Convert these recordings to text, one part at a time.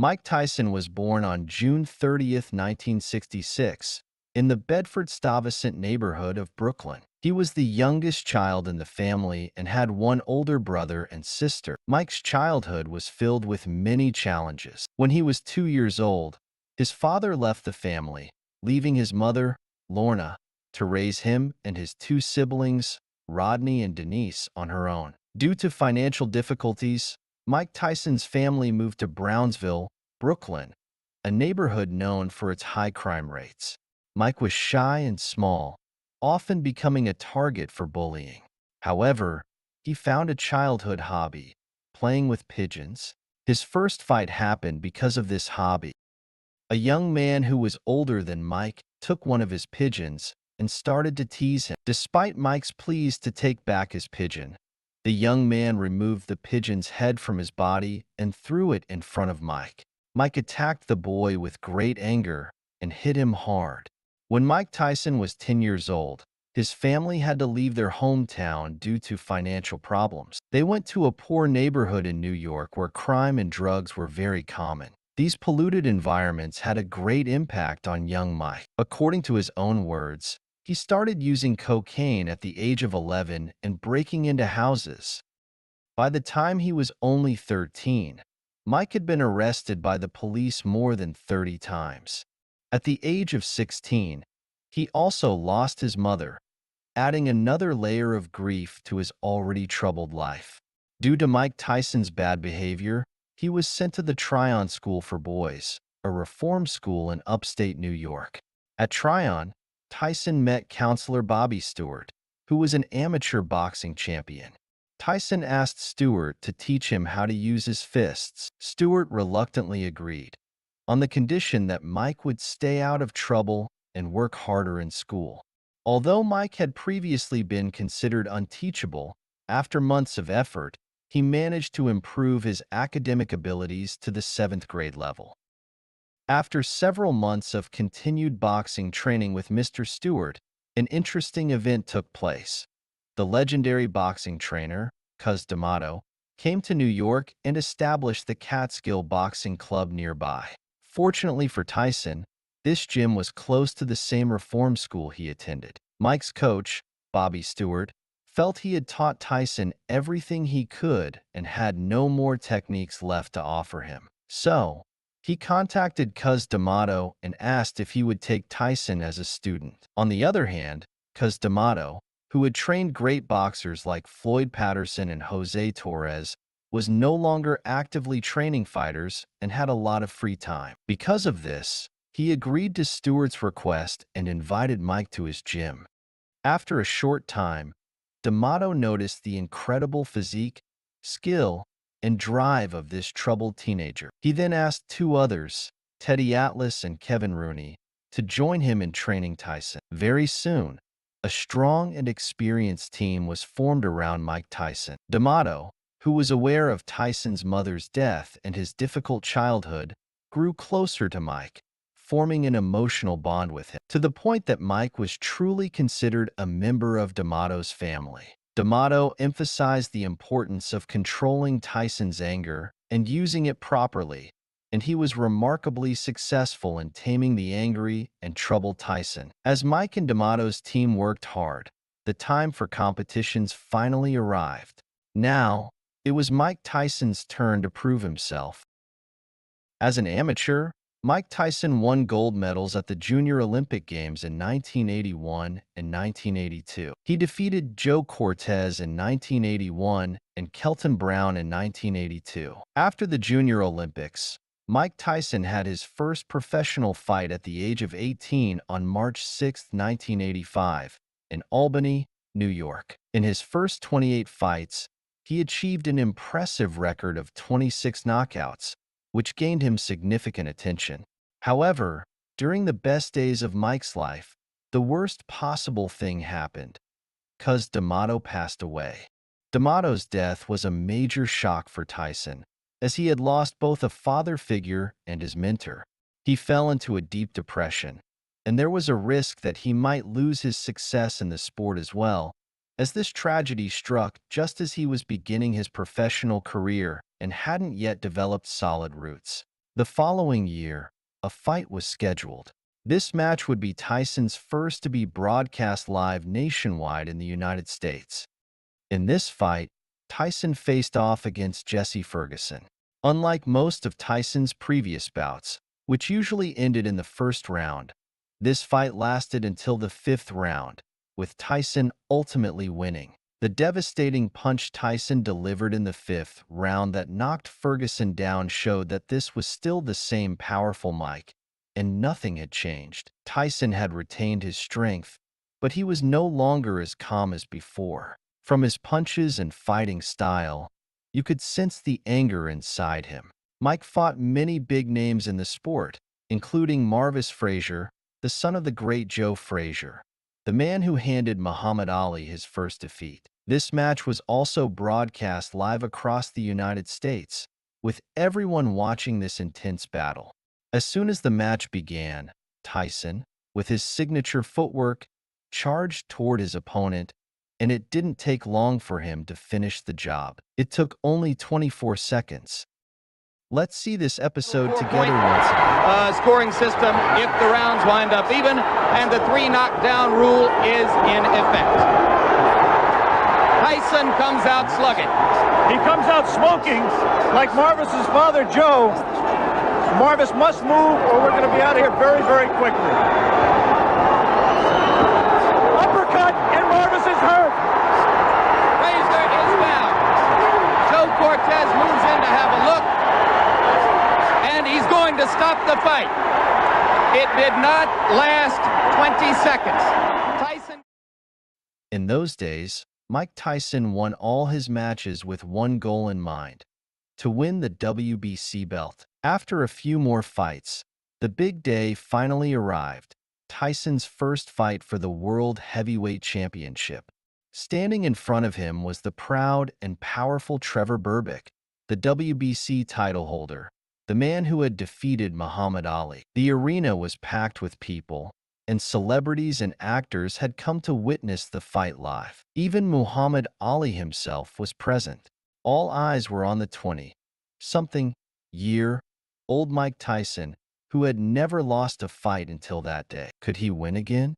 Mike Tyson was born on June 30th, 1966, in the Bedford-Stuyvesant neighborhood of Brooklyn. He was the youngest child in the family and had one older brother and sister. Mike's childhood was filled with many challenges. When he was 2 years old, his father left the family, leaving his mother, Lorna, to raise him and his two siblings, Rodney and Denise, on her own. Due to financial difficulties, Mike Tyson's family moved to Brownsville, Brooklyn, a neighborhood known for its high crime rates. Mike was shy and small, often becoming a target for bullying. However, he found a childhood hobby, playing with pigeons. His first fight happened because of this hobby. A young man who was older than Mike took one of his pigeons and started to tease him. Despite Mike's pleas to take back his pigeon, the young man removed the pigeon's head from his body and threw it in front of Mike. Mike attacked the boy with great anger and hit him hard. When Mike Tyson was 10 years old, his family had to leave their hometown due to financial problems. They went to a poor neighborhood in New York where crime and drugs were very common. These polluted environments had a great impact on young Mike. According to his own words, he started using cocaine at the age of 11 and breaking into houses. By the time he was only 13, Mike had been arrested by the police more than 30 times. At the age of 16, he also lost his mother, adding another layer of grief to his already troubled life. Due to Mike Tyson's bad behavior, he was sent to the Tryon School for Boys, a reform school in upstate New York. At Tryon, Tyson met counselor Bobby Stewart, who was an amateur boxing champion. Tyson asked Stewart to teach him how to use his fists. Stewart reluctantly agreed, on the condition that Mike would stay out of trouble and work harder in school. Although Mike had previously been considered unteachable, after months of effort, he managed to improve his academic abilities to the 7th grade level. After several months of continued boxing training with Mr. Stewart, an interesting event took place. The legendary boxing trainer, Cus D'Amato, came to New York and established the Catskill Boxing Club nearby. Fortunately for Tyson, this gym was close to the same reform school he attended. Mike's coach, Bobby Stewart, felt he had taught Tyson everything he could and had no more techniques left to offer him. So, he contacted Cus D'Amato and asked if he would take Tyson as a student. On the other hand, Cus D'Amato, who had trained great boxers like Floyd Patterson and Jose Torres, was no longer actively training fighters and had a lot of free time. Because of this, he agreed to Stewart's request and invited Mike to his gym. After a short time, D'Amato noticed the incredible physique, skill, and drive of this troubled teenager. He then asked two others, Teddy Atlas and Kevin Rooney, to join him in training Tyson. Very soon, a strong and experienced team was formed around Mike Tyson. D'Amato, who was aware of Tyson's mother's death and his difficult childhood, grew closer to Mike, forming an emotional bond with him, to the point that Mike was truly considered a member of D'Amato's family. D'Amato emphasized the importance of controlling Tyson's anger and using it properly, and he was remarkably successful in taming the angry and troubled Tyson. As Mike and D'Amato's team worked hard, the time for competitions finally arrived. Now, it was Mike Tyson's turn to prove himself. As an amateur, Mike Tyson won gold medals at the Junior Olympic Games in 1981 and 1982. He defeated Joe Cortez in 1981 and Kelton Brown in 1982. After the Junior Olympics, Mike Tyson had his first professional fight at the age of 18 on March 6, 1985, in Albany, New York. In his first 28 fights, he achieved an impressive record of 26 knockouts, which gained him significant attention. However, during the best days of Mike's life, the worst possible thing happened. Cus D'Amato passed away. D'Amato's death was a major shock for Tyson, as he had lost both a father figure and his mentor. He fell into a deep depression, and there was a risk that he might lose his success in the sport as well, as this tragedy struck just as he was beginning his professional career and hadn't yet developed solid roots. The following year, a fight was scheduled. This match would be Tyson's first to be broadcast live nationwide in the United States. In this fight, Tyson faced off against Jesse Ferguson. Unlike most of Tyson's previous bouts, which usually ended in the first round, this fight lasted until the fifth round, with Tyson ultimately winning. The devastating punch Tyson delivered in the fifth round that knocked Ferguson down showed that this was still the same powerful Mike, and nothing had changed. Tyson had retained his strength, but he was no longer as calm as before. From his punches and fighting style, you could sense the anger inside him. Mike fought many big names in the sport, including Marvis Frazier, the son of the great Joe Frazier, the man who handed Muhammad Ali his first defeat. This match was also broadcast live across the United States, with everyone watching this intense battle. As soon as the match began, Tyson, with his signature footwork, charged toward his opponent, and it didn't take long for him to finish the job. It took only 24 seconds. Let's see this episode together once again. Scoring system if the rounds wind up even, and the 3 knockdown rule is in effect. Tyson comes out slugging. He comes out smoking like Marvis's father, Joe. Marvis must move or we're going to be out of here very, very quickly. Uppercut, and Marvis is hurt. Frazier is down. Joe Cortez moves in to have a look, and he's going to stop the fight. It did not last 20 seconds. Tyson. In those days, Mike Tyson won all his matches with one goal in mind: to win the WBC belt. After a few more fights, the big day finally arrived: Tyson's first fight for the World Heavyweight Championship. Standing in front of him was the proud and powerful Trevor Berbick, the WBC title holder, the man who had defeated Muhammad Ali. The arena was packed with people, and celebrities and actors had come to witness the fight live. Even Muhammad Ali himself was present. All eyes were on the 20-something-year-old Mike Tyson, who had never lost a fight until that day. Could he win again?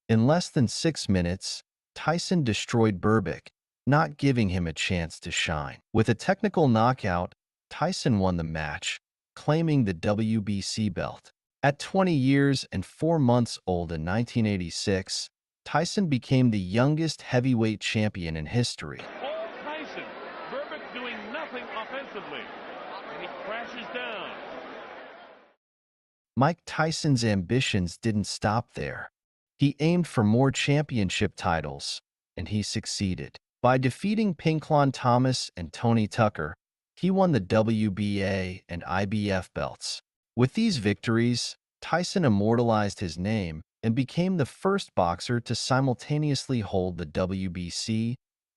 In less than 6 minutes, Tyson destroyed Berbick, not giving him a chance to shine. With a technical knockout, Tyson won the match, claiming the WBC belt. At 20 years and 4 months old in 1986, Tyson became the youngest heavyweight champion in history. Paul Tyson, Berbick doing nothing offensively, and he crashes down. Mike Tyson's ambitions didn't stop there. He aimed for more championship titles, and he succeeded. By defeating Pinklon Thomas and Tony Tucker, he won the WBA and IBF belts. With these victories, Tyson immortalized his name and became the first boxer to simultaneously hold the WBC,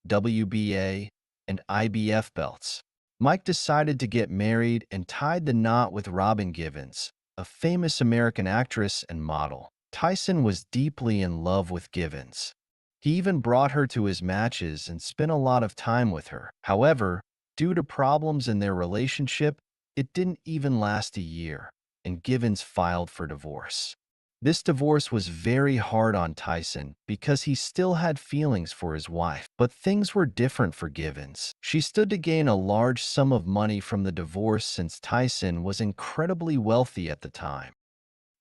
WBA, and IBF belts. Mike decided to get married and tied the knot with Robin Givens, a famous American actress and model. Tyson was deeply in love with Givens. He even brought her to his matches and spent a lot of time with her. However, due to problems in their relationship, it didn't even last a year, and Givens filed for divorce. This divorce was very hard on Tyson because he still had feelings for his wife. But things were different for Givens. She stood to gain a large sum of money from the divorce since Tyson was incredibly wealthy at the time.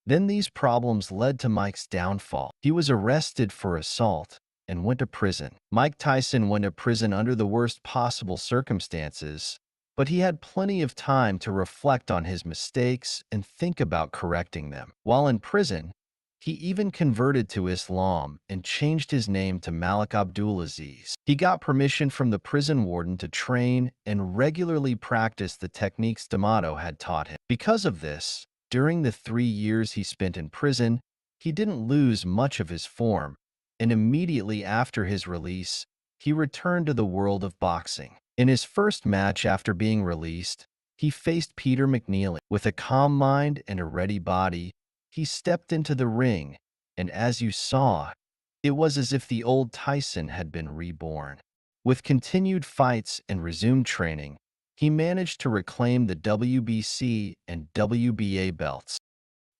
Then these problems led to Mike's downfall. He was arrested for assault and went to prison. Mike Tyson went to prison under the worst possible circumstances, but he had plenty of time to reflect on his mistakes and think about correcting them. While in prison, he even converted to Islam and changed his name to Malik Abdulaziz. He got permission from the prison warden to train and regularly practice the techniques D'Amato had taught him. Because of this, during the 3 years he spent in prison, he didn't lose much of his form, and immediately after his release, he returned to the world of boxing. In his first match after being released, he faced Peter McNeely. With a calm mind and a ready body, he stepped into the ring, and as you saw, it was as if the old Tyson had been reborn. With continued fights and resumed training, he managed to reclaim the WBC and WBA belts.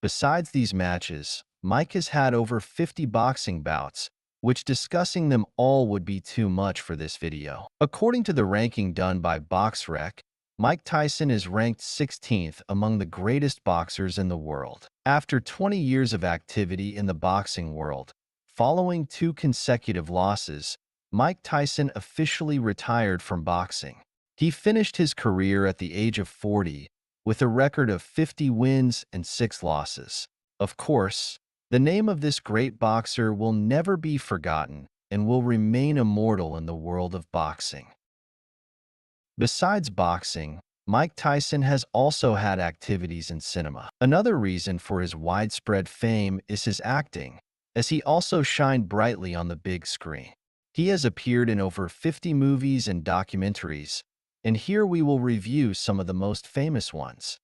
Besides these matches, Mike has had over 50 boxing bouts, which discussing them all would be too much for this video. According to the ranking done by BoxRec, Mike Tyson is ranked 16th among the greatest boxers in the world. After 20 years of activity in the boxing world, following 2 consecutive losses, Mike Tyson officially retired from boxing. He finished his career at the age of 40 with a record of 50 wins and 6 losses. Of course, the name of this great boxer will never be forgotten and will remain immortal in the world of boxing. Besides boxing, Mike Tyson has also had activities in cinema. Another reason for his widespread fame is his acting, as he also shined brightly on the big screen. He has appeared in over 50 movies and documentaries, and here we will review some of the most famous ones: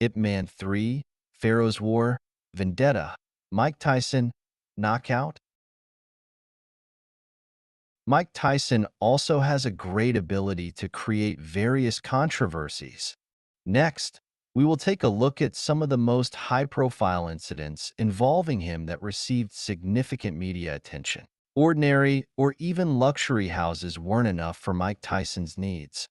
Ip Man 3, Pharaoh's War, Vendetta, Mike Tyson, Knockout. Mike Tyson also has a great ability to create various controversies. Next, we will take a look at some of the most high-profile incidents involving him that received significant media attention. Ordinary or even luxury houses weren't enough for Mike Tyson's needs.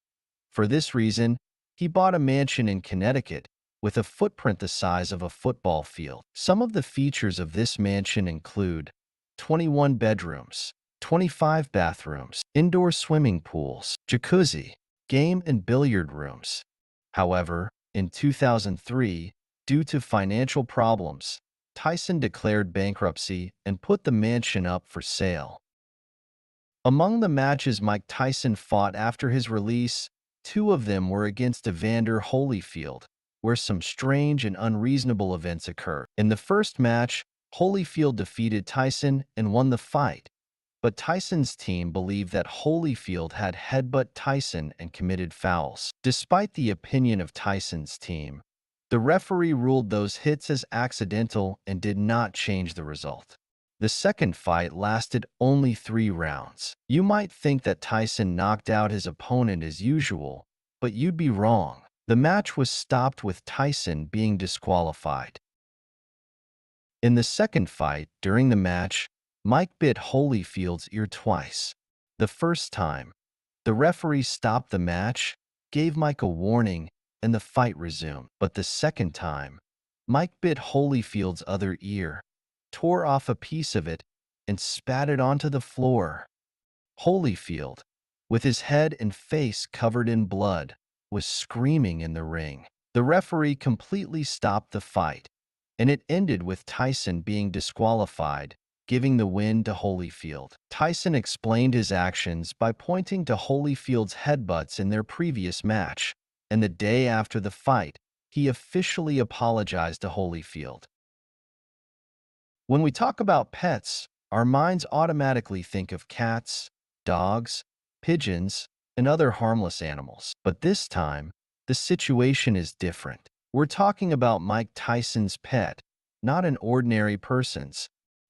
For this reason, he bought a mansion in Connecticut with a footprint the size of a football field. Some of the features of this mansion include 21 bedrooms, 25 bathrooms, indoor swimming pools, jacuzzi, game and billiard rooms. However, in 2003, due to financial problems, Tyson declared bankruptcy and put the mansion up for sale. Among the matches Mike Tyson fought after his release, 2 of them were against Evander Holyfield, where some strange and unreasonable events occurred. In the first match, Holyfield defeated Tyson and won the fight, but Tyson's team believed that Holyfield had headbutt Tyson and committed fouls. Despite the opinion of Tyson's team, the referee ruled those hits as accidental and did not change the result. The second fight lasted only 3 rounds. You might think that Tyson knocked out his opponent as usual, but you'd be wrong. The match was stopped with Tyson being disqualified. In the second fight, during the match, Mike bit Holyfield's ear twice. The first time, the referee stopped the match, gave Mike a warning, and the fight resumed. But the second time, Mike bit Holyfield's other ear, tore off a piece of it, and spat it onto the floor. Holyfield, with his head and face covered in blood, was screaming in the ring. The referee completely stopped the fight, and it ended with Tyson being disqualified, giving the win to Holyfield. Tyson explained his actions by pointing to Holyfield's headbutts in their previous match, and the day after the fight, he officially apologized to Holyfield. When we talk about pets, our minds automatically think of cats, dogs, pigeons, and other harmless animals. But this time, the situation is different. We're talking about Mike Tyson's pet, not an ordinary person's.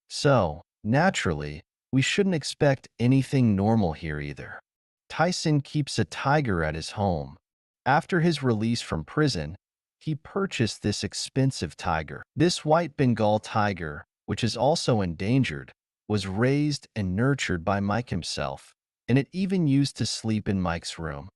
So, naturally, we shouldn't expect anything normal here either. Tyson keeps a tiger at his home. After his release from prison, he purchased this expensive tiger. This white Bengal tiger, which is also endangered, was raised and nurtured by Mike himself, and it even used to sleep in Mike's room.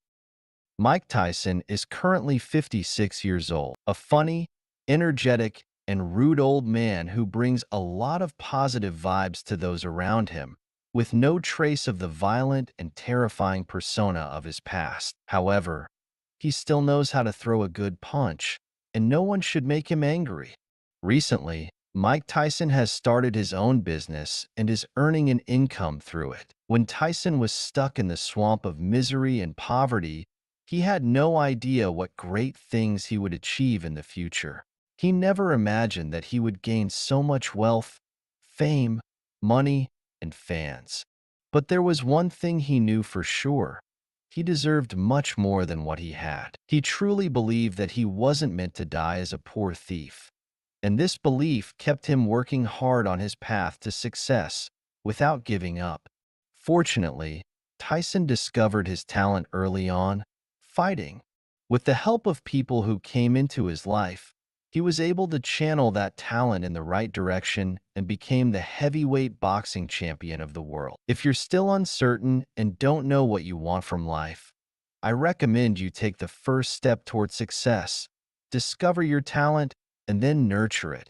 Mike Tyson is currently 56 years old, a funny, energetic, and rude old man who brings a lot of positive vibes to those around him, with no trace of the violent and terrifying persona of his past. However, he still knows how to throw a good punch, and no one should make him angry. Recently, Mike Tyson has started his own business and is earning an income through it. When Tyson was stuck in the swamp of misery and poverty, he had no idea what great things he would achieve in the future. He never imagined that he would gain so much wealth, fame, money, and fans. But there was one thing he knew for sure. He deserved much more than what he had. He truly believed that he wasn't meant to die as a poor thief. And this belief kept him working hard on his path to success without giving up. Fortunately, Tyson discovered his talent early on, fighting, With the help of people who came into his life, he was able to channel that talent in the right direction and became the heavyweight boxing champion of the world. If you're still uncertain and don't know what you want from life, I recommend you take the first step toward success. Discover your talent and then nurture it.